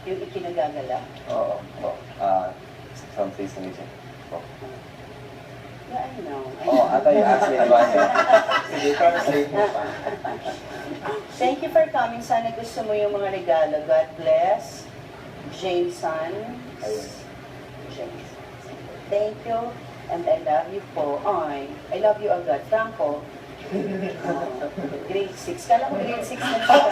Yung ikinagagala? Oo. Someplace na dito. Yeah, I know. Oh, I thought you asked me about it. Sige, translate mo pa. Thank you for coming. Sana gusto mo yung mga regalo. God bless. Jameson. James. Thank you. And I love you po. Ay, I love you agad. Franco. Grade 6. Kala ko grade 6 na siya.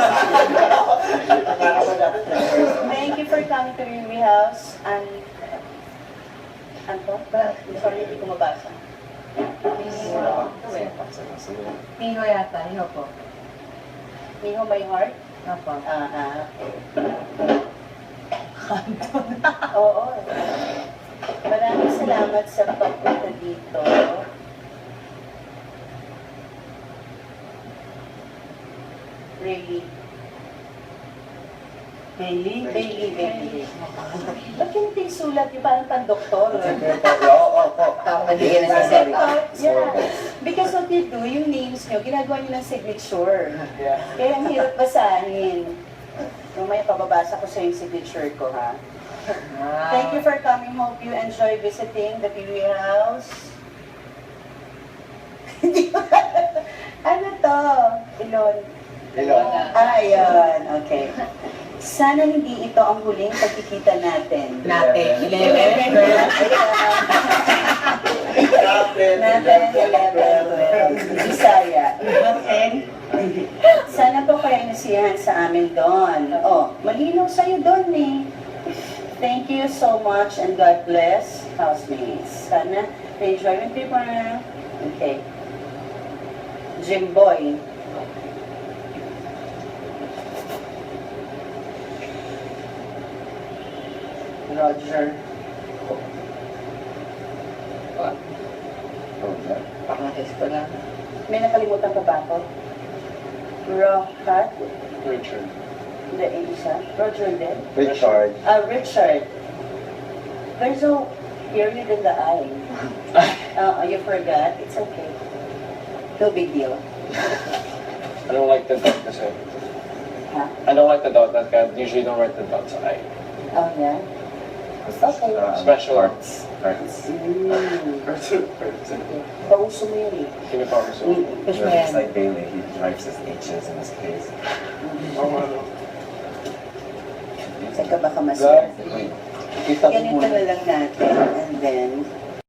Thank you for coming to Remy House. And ano? Sorry, hindi ko mabasa. Miho yata, Miho po. Miho, my heart? Opo. Okay. Oo. Maraming salamat sa pagpunta dito. Really? Bailey. Ba't yung sulat yung parang pan-doktor? Yeah. Because what you do, yung names nyo, ginagawa nyo ng signature. Kaya ang hirap basahin. Mamaya pababasa ko sa yung signature ko, ha? Thank you for coming. Hope you enjoy visiting the PV House. Ano to? Ilon. Ayun. Okay. Sana hindi ito ang huling pagkikita natin. Natin. 11. Natin, 11. Bisaya. Okay. Sana po kayo nasiyahan sa amin doon. Oh, malinaw sa'yo doon eh. Thank you so much and God bless, housemates. Sana enjoy with people. Okay. Jimboy. Roger. Pangatis ko lang. May nakalimutan pa ba ako? Rokat. Richard. Hindi, isa. Roger din. Richard. Richard. There's no period in the I. You forgot? It's okay. No big deal. I don't like the dot kasi. Huh? I don't like the dot. That's I usually don't write the dots. Oh, yeah? It's okay. Special. Hearts. Pauso mo yun eh. Give me power so. Push mo It's yan. like Bailey, he writes his H's in his case. Saka baka masaya. Kita Ganito na lang natin. And then,